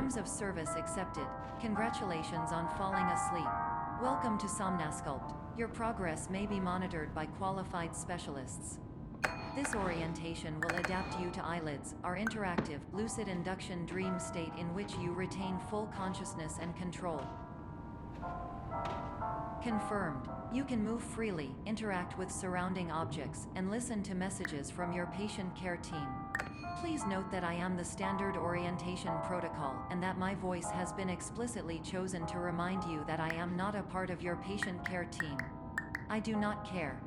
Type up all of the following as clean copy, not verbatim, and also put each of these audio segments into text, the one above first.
Terms of service accepted. Congratulations on falling asleep. Welcome to Somnasculpt. Your progress may be monitored by qualified specialists. This orientation will adapt you to eyelids, our interactive, lucid induction dream state in which you retain full consciousness and control. Confirmed. You can move freely, interact with surrounding objects, and listen to messages from your patient care team. Please note that I am the standard orientation protocol, and that my voice has been explicitly chosen to remind you that I am not a part of your patient care team. I do not care.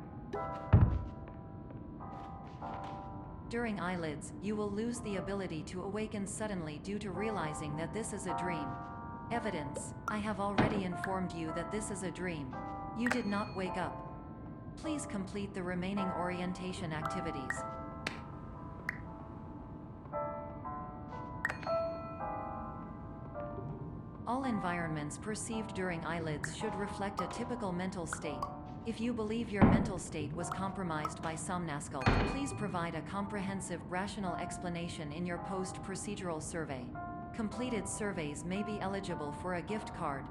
During eyelids, you will lose the ability to awaken suddenly due to realizing that this is a dream. Evidence: I have already informed you that this is a dream. You did not wake up. Please complete the remaining orientation activities. All environments perceived during eyelids should reflect a typical mental state. If you believe your mental state was compromised by Somnasculpt, please provide a comprehensive, rational explanation in your post-procedural survey. Completed surveys may be eligible for a gift card.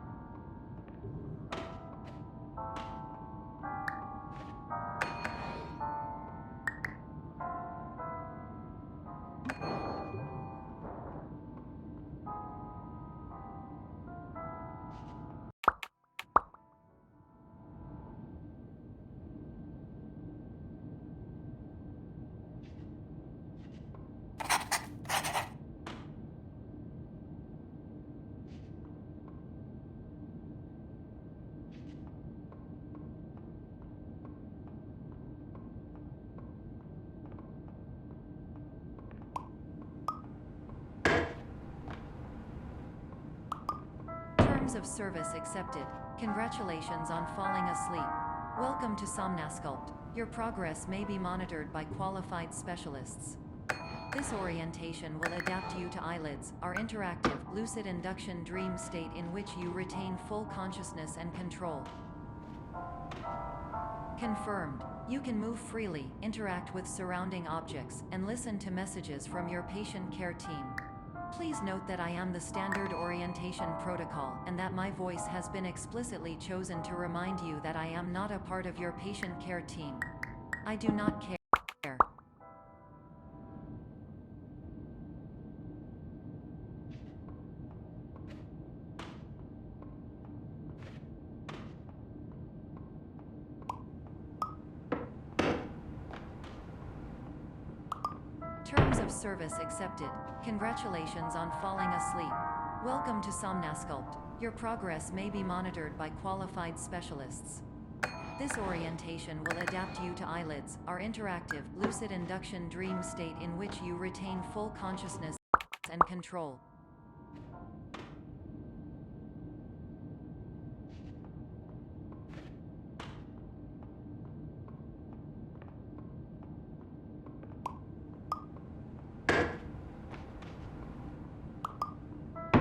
Terms of service accepted. Congratulations on falling asleep. Welcome to Somnasculpt. Your progress may be monitored by qualified specialists. This orientation will adapt you to eyelids, our interactive, lucid induction dream state in which you retain full consciousness and control. Confirmed. You can move freely, interact with surrounding objects, and listen to messages from your patient care team. Please note that I am the standard orientation protocol, and that my voice has been explicitly chosen to remind you that I am not a part of your patient care team. I do not care. Terms of service accepted. Congratulations on falling asleep. Welcome to Somnasculpt. Your progress may be monitored by qualified specialists. This orientation will adapt you to eyelids, our interactive, lucid induction dream state in which you retain full consciousness and control.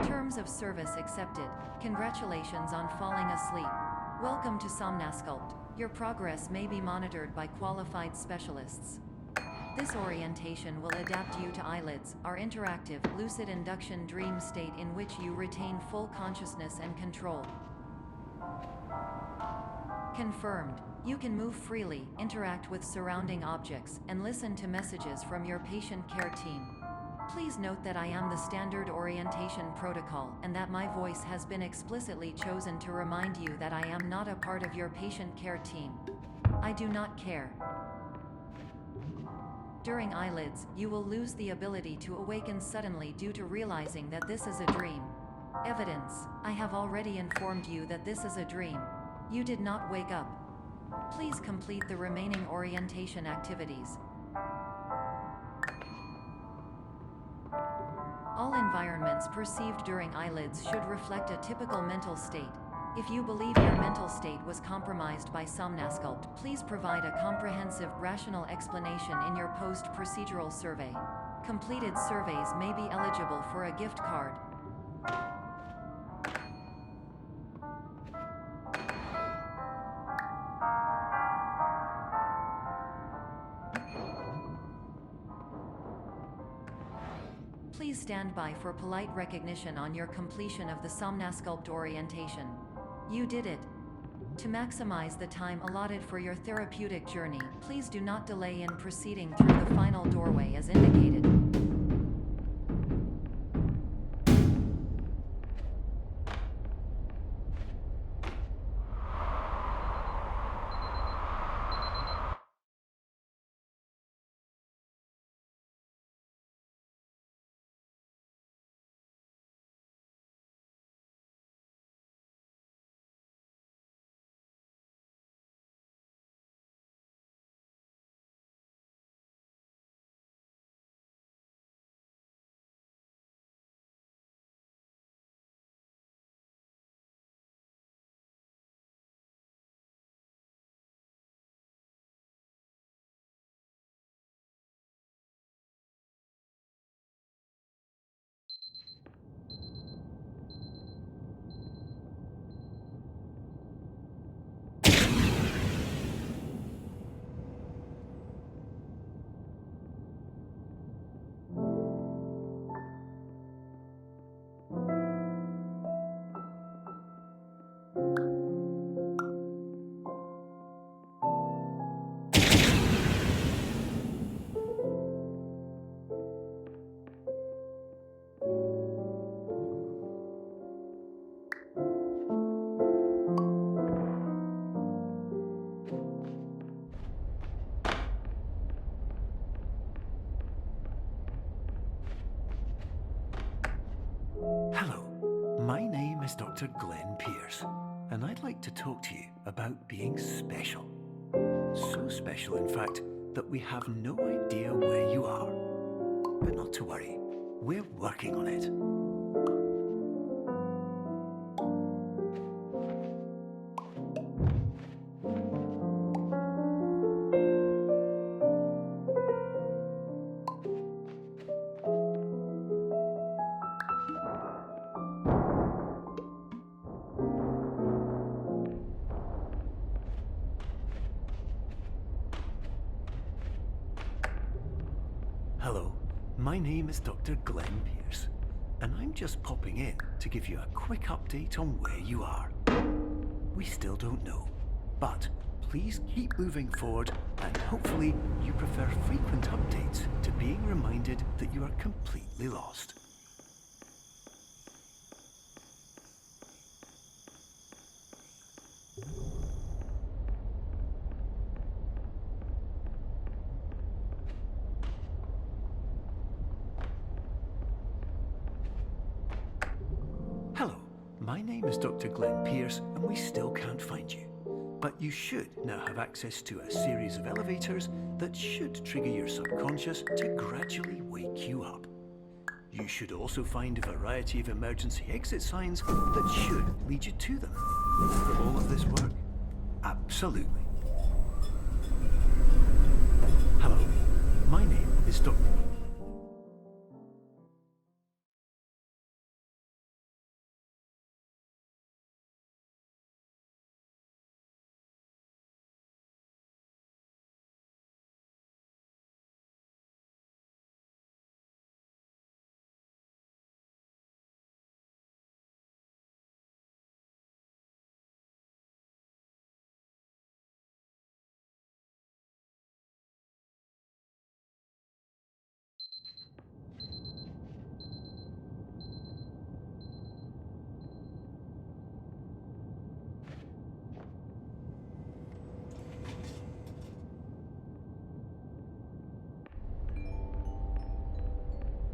Terms of service accepted. Congratulations on falling asleep. Welcome to Somnasculpt. Your progress may be monitored by qualified specialists. This orientation will adapt you to eyelids, our interactive, lucid induction dream state in which you retain full consciousness and control. Confirmed. You can move freely, interact with surrounding objects, and listen to messages from your patient care team. Please note that I am the standard orientation protocol, and that my voice has been explicitly chosen to remind you that I am not a part of your patient care team. I do not care. During eyelids, you will lose the ability to awaken suddenly due to realizing that this is a dream. Evidence: I have already informed you that this is a dream. You did not wake up. Please complete the remaining orientation activities. All environments perceived during eyelids should reflect a typical mental state. If you believe your mental state was compromised by Somnasculpt, please provide a comprehensive, rational explanation in your post-procedural survey. Completed surveys may be eligible for a gift card. Please stand by for polite recognition on your completion of the Somnasculpt orientation. You did it! To maximize the time allotted for your therapeutic journey, please do not delay in proceeding through the final doorway as indicated. Hello, my name is Dr. Glenn Pierce, and I'd like to talk to you about being special. So special, in fact, that we have no idea where you are. But not to worry, we're working on it. Hello, my name is Dr. Glenn Pierce, and I'm just popping in to give you a quick update on where you are. We still don't know, but please keep moving forward, and hopefully you prefer frequent updates to being reminded that you are completely lost. Hello, my name is Dr. Glenn Pierce, and we still can't find you. But you should now have access to a series of elevators that should trigger your subconscious to gradually wake you up. You should also find a variety of emergency exit signs that should lead you to them. Will all of this work? Absolutely. Hello, my name is Dr.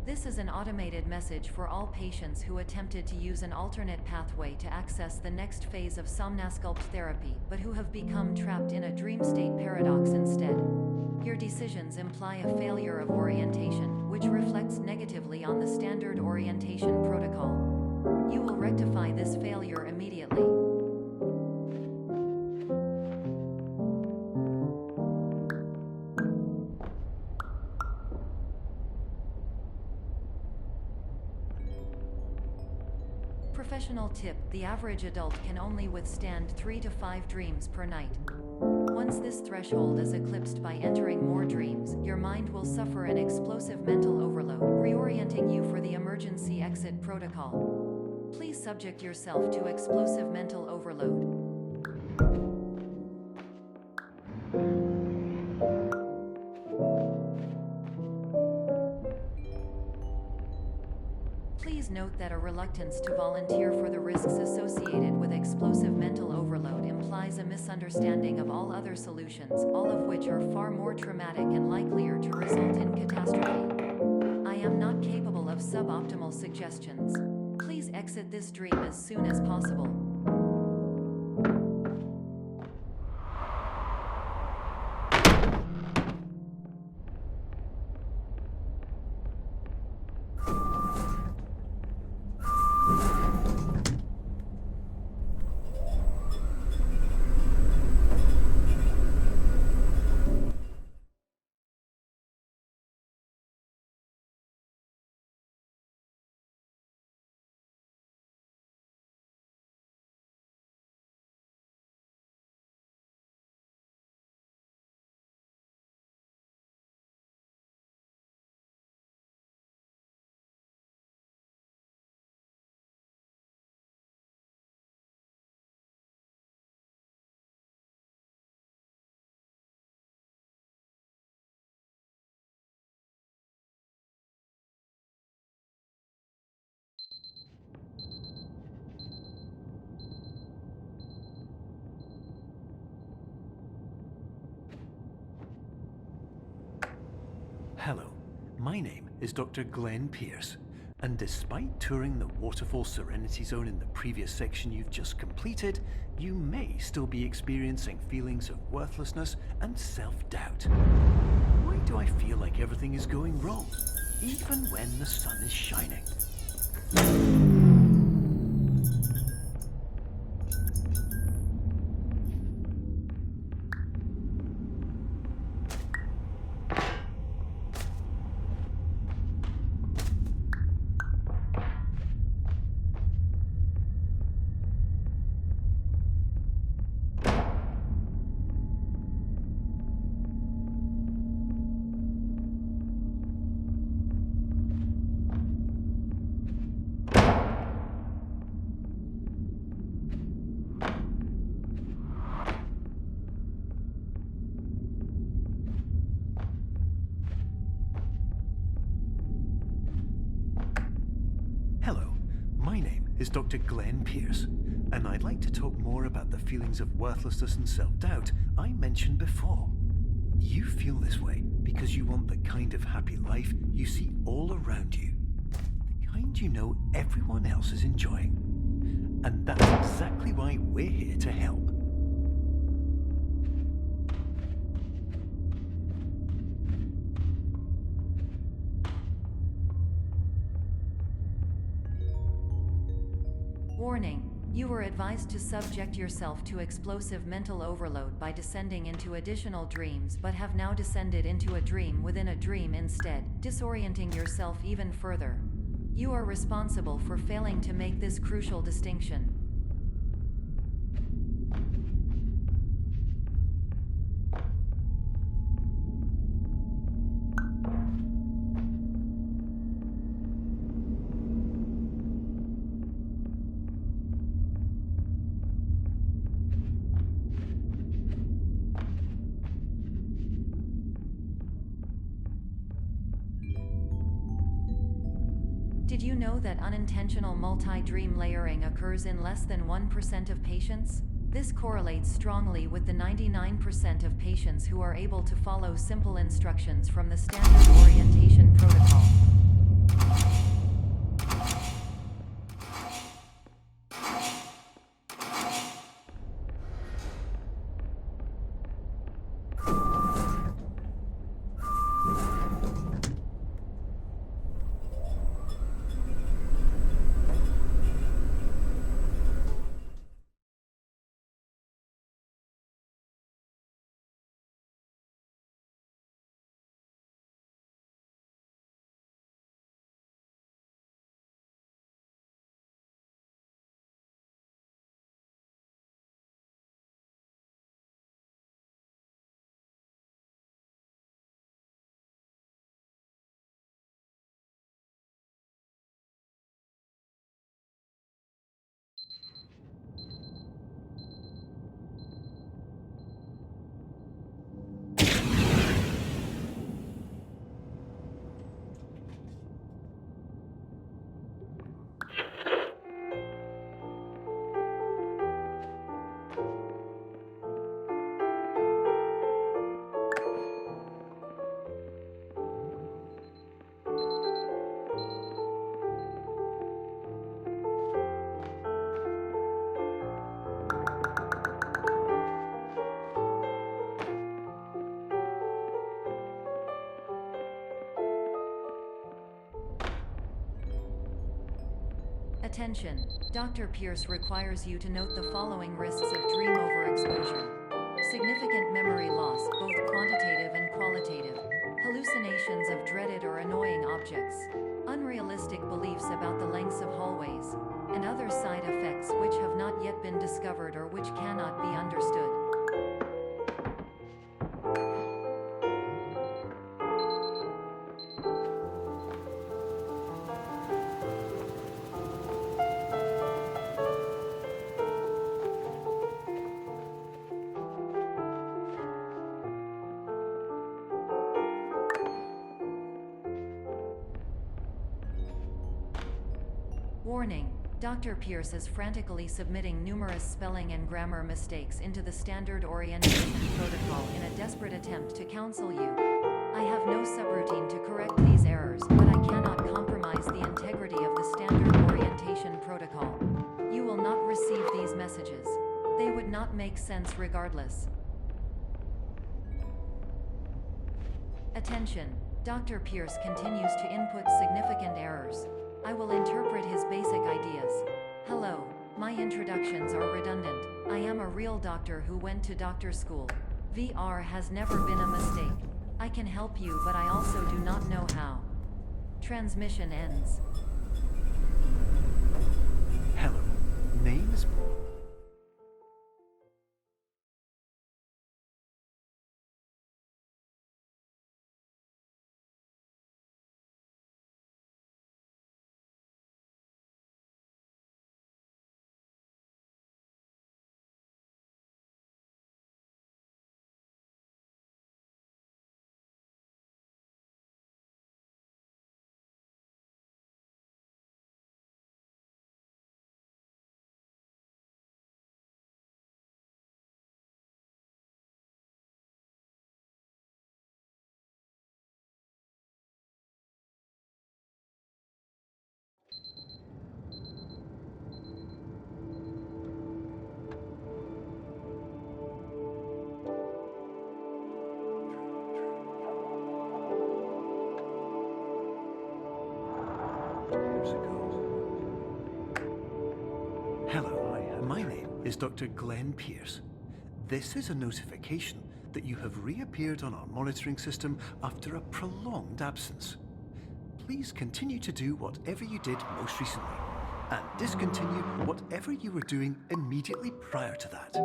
This is an automated message for all patients who attempted to use an alternate pathway to access the next phase of Somnasculpt therapy, but who have become trapped in a dream state paradox instead. Your decisions imply a failure of orientation, which reflects negatively on the standard orientation protocol. You will rectify this failure immediately. Professional tip: the average adult can only withstand 3 to 5 dreams per night. Once this threshold is eclipsed by entering more dreams, your mind will suffer an explosive mental overload, reorienting you for the emergency exit protocol. Please subject yourself to explosive mental overload. Please note that a reluctance to volunteer for the risks associated with explosive mental overload implies a misunderstanding of all other solutions, all of which are far more traumatic and likelier to result in catastrophe. I am not capable of suboptimal suggestions. Please exit this dream as soon as possible. Hello, my name is Dr. Glenn Pierce, and despite touring the Waterfall Serenity Zone in the previous section you've just completed, you may still be experiencing feelings of worthlessness and self-doubt. Why do I feel like everything is going wrong, even when the sun is shining? Hello, my name is Dr. Glenn Pierce, and I'd like to talk more about the feelings of worthlessness and self-doubt I mentioned before. You feel this way because you want the kind of happy life you see all around you, the kind you know everyone else is enjoying. And that's exactly why we're here to help. Warning. You were advised to subject yourself to explosive mental overload by descending into additional dreams, but have now descended into a dream within a dream instead, disorienting yourself even further. You are responsible for failing to make this crucial distinction. Did you know that unintentional multi-dream layering occurs in less than 1% of patients? This correlates strongly with the 99% of patients who are able to follow simple instructions from the standard orientation protocol. Attention! Dr. Pierce requires you to note the following risks of dream overexposure. Significant memory loss, both quantitative and qualitative. Hallucinations of dreaded or annoying objects. Unrealistic beliefs about the lengths of hallways. And other side effects which have not yet been discovered or which cannot be understood. Warning. Dr. Pierce is frantically submitting numerous spelling and grammar mistakes into the standard orientation protocol in a desperate attempt to counsel you. I have no subroutine to correct these errors, but I cannot compromise the integrity of the standard orientation protocol. You will not receive these messages. They would not make sense regardless. Attention. Dr. Pierce continues to input significant errors. I will interpret his basic ideas. Hello, my introductions are redundant. I am a real doctor who went to doctor school. VR has never been a mistake. I can help you, but I also do not know how. Transmission ends. Hello, name is... Hello, my name is Dr. Glenn Pierce. This is a notification that you have reappeared on our monitoring system after a prolonged absence. Please continue to do whatever you did most recently, and discontinue whatever you were doing immediately prior to that.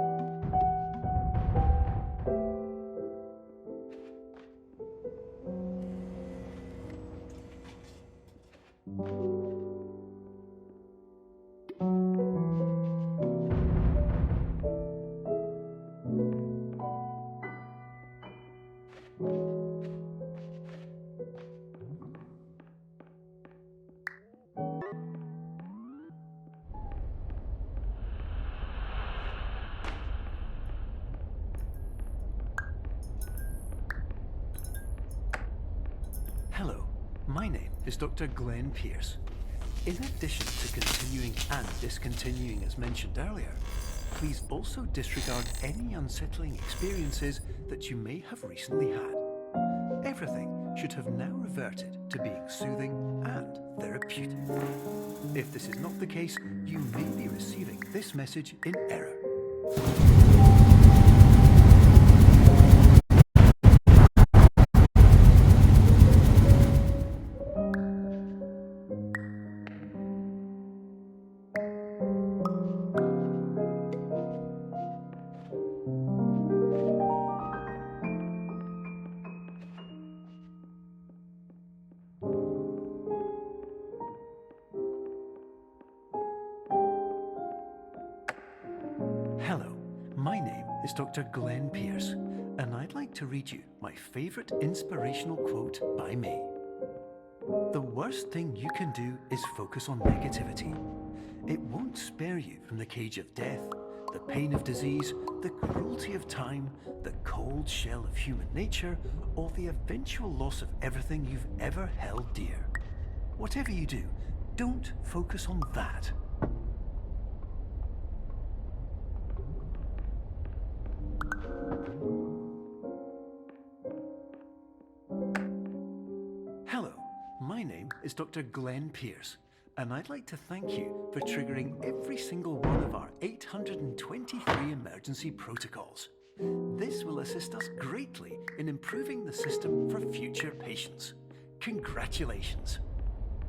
Hello, my name is Dr. Glenn Pierce. In addition to continuing and discontinuing as mentioned earlier, please also disregard any unsettling experiences that you may have recently had. Everything should have now reverted to being soothing and therapeutic. If this is not the case, you may be receiving this message in error. Hello, my name is Dr. Glenn Pierce, and I'd like to read you my favorite inspirational quote by me. The worst thing you can do is focus on negativity. It won't spare you from the cage of death, the pain of disease, the cruelty of time, the cold shell of human nature, or the eventual loss of everything you've ever held dear. Whatever you do, don't focus on that. Hello, my name is Dr. Glenn Pierce, and I'd like to thank you for triggering every single one of our 823 emergency protocols. This will assist us greatly in improving the system for future patients. Congratulations.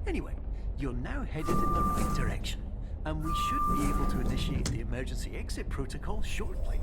Anyway, you're now headed in the right direction, and we should be able to initiate the emergency exit protocol shortly.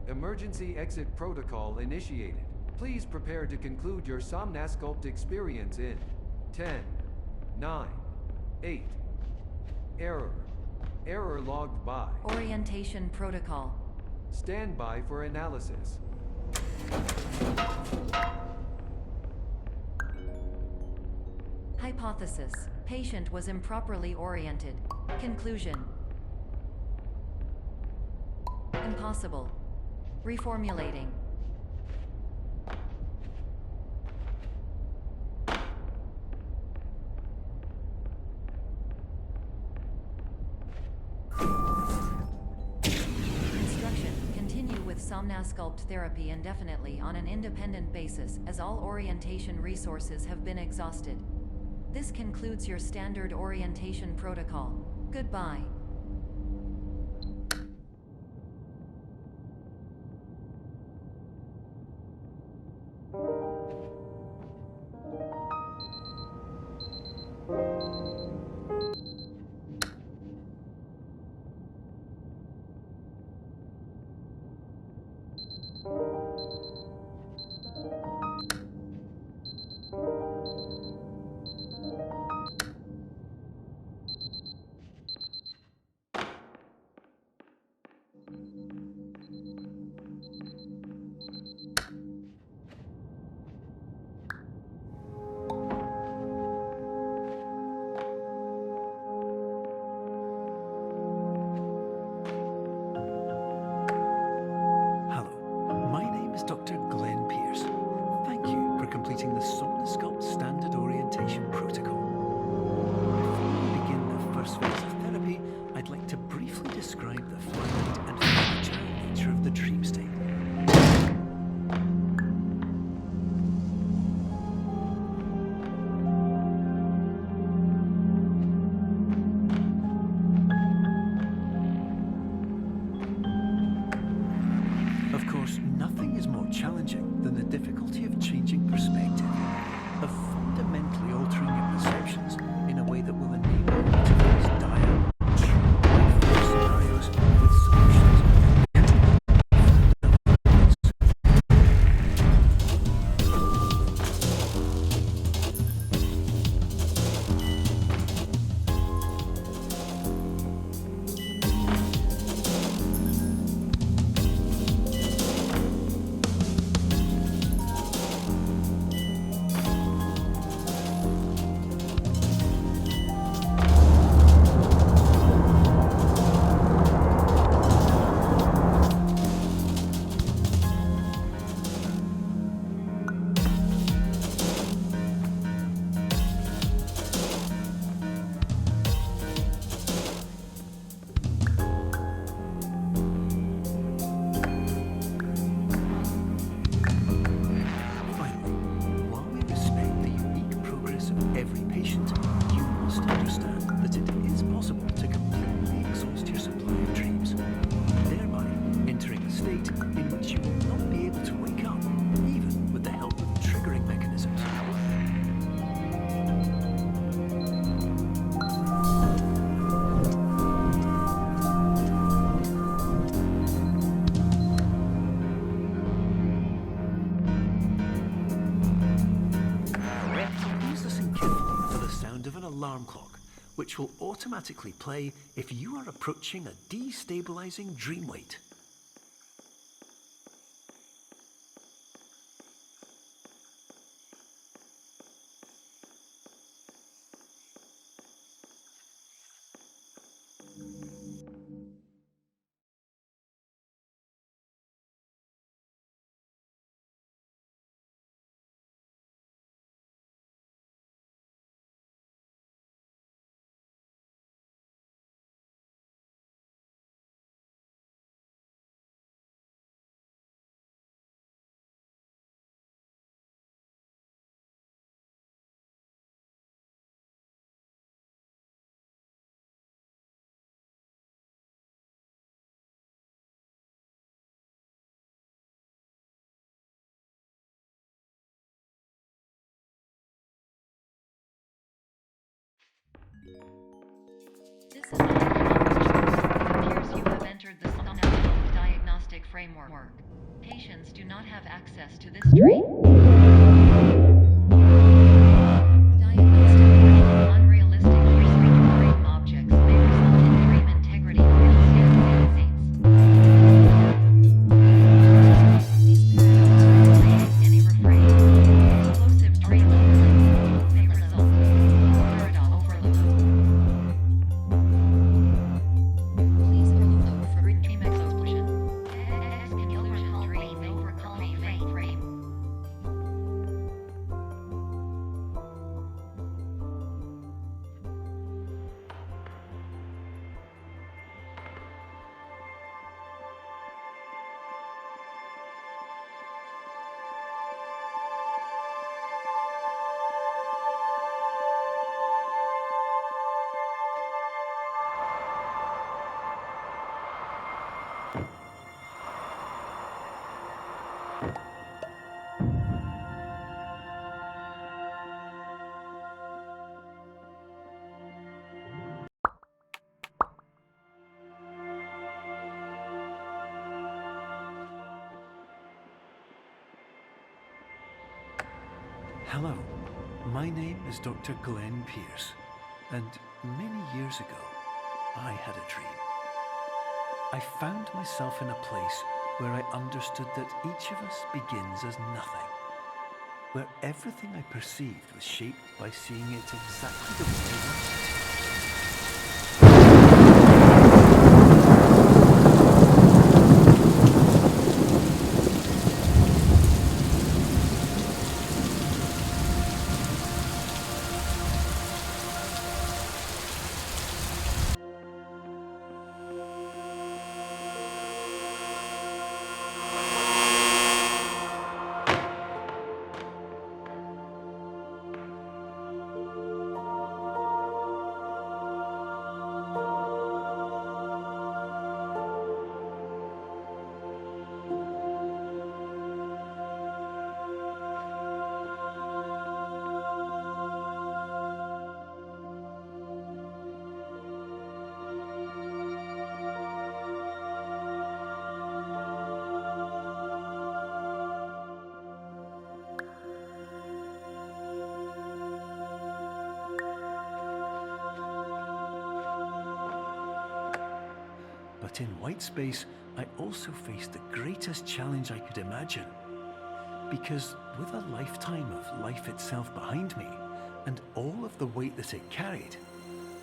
Emergency exit protocol initiated. Please prepare to conclude your Somnasculpt experience in 10, 9, 8. Error. Error logged by. Orientation protocol. Stand by for analysis. Hypothesis. Patient was improperly oriented. Conclusion. Impossible. Reformulating. Instruction. Continue with Somnasculpt therapy indefinitely on an independent basis, as all orientation resources have been exhausted. This concludes your standard orientation protocol. Goodbye. completing the Somnasculpt Standard Orientation Protocol. Before we begin the first phase of therapy, I'd like to briefly describe the finite and fragile nature of the dream state. Of course, nothing is more challenging than the difficulty of changing perspective, of fundamentally altering your perceptions in a way that will enable you to face dire, true life scenarios with solutions. which will automatically play if you are approaching a destabilizing dream weight. This is an It appears you have entered the Somnascope diagnostic framework. Patients do not have access to this stream. Diagnostic unrealistic dream objects may result in dream integrity and any refrain. Explosive dream overload may result in paradox overload. Please overload for dream explosion. Exclusion dream overcall frame. Hello, my name is Dr. Glenn Pierce, and many years ago, I had a dream. I found myself in a place where I understood that each of us begins as nothing, where everything I perceived was shaped by seeing it exactly the way I wanted it. But in white space, I also faced the greatest challenge I could imagine. Because with a lifetime of life itself behind me, and all of the weight that it carried,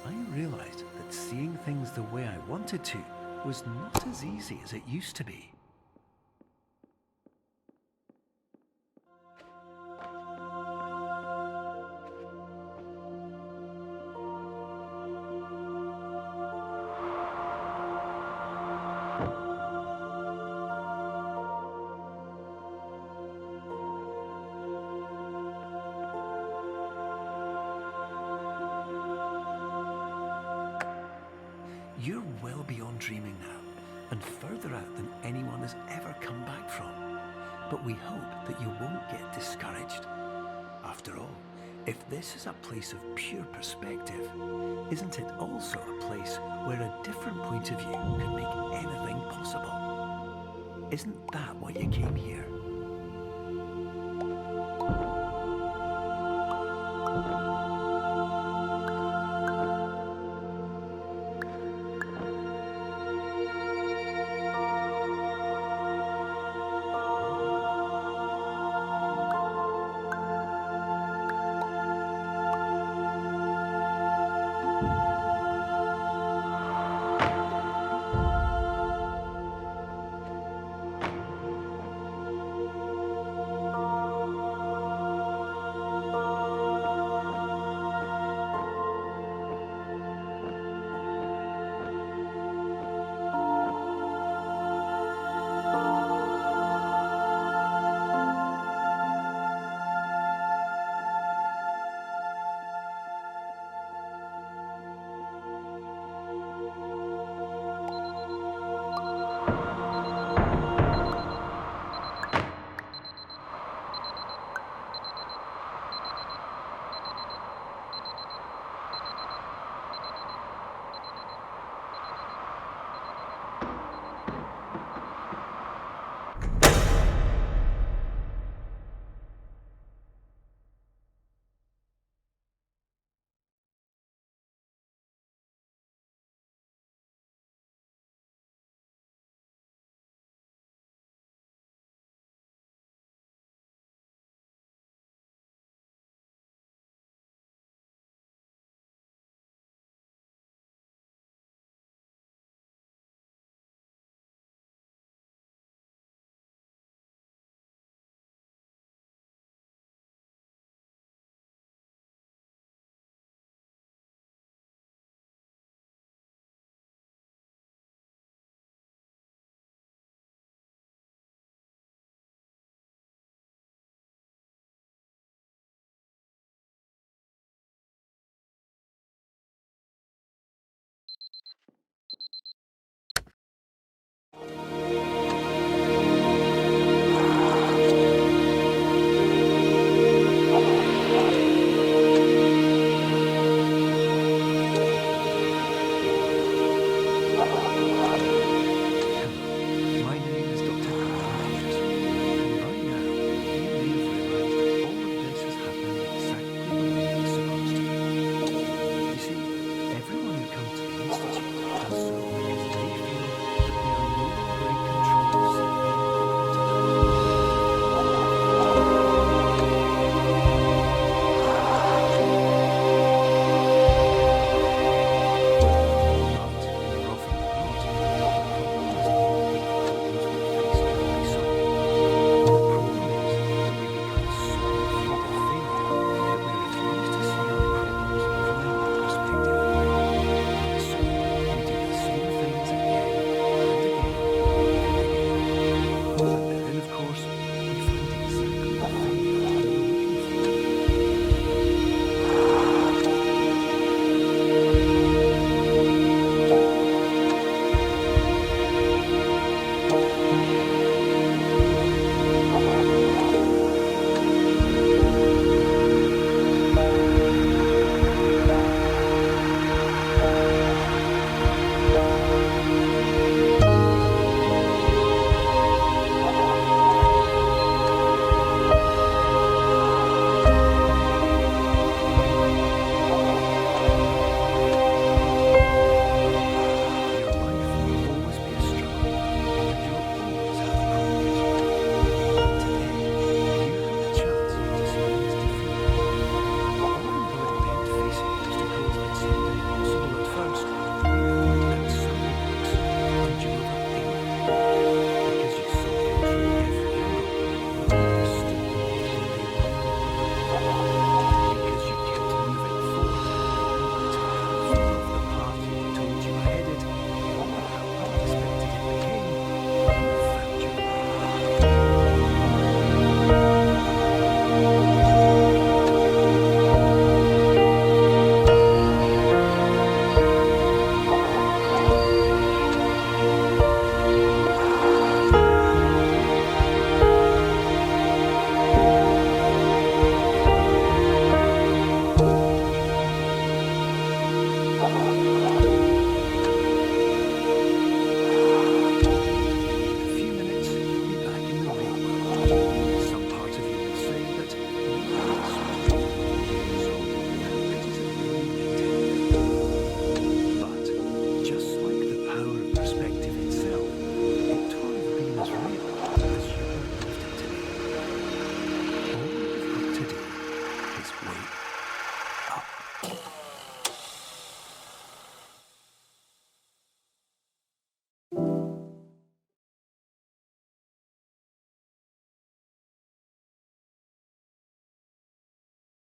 I realized that seeing things the way I wanted to was not as easy as it used to be. You're well beyond dreaming now, and further out than anyone has ever come back from. But we hope that you won't get discouraged. After all, if this is a place of pure perspective, isn't it also a place where a different point of view could make anything possible? Isn't that why you came here?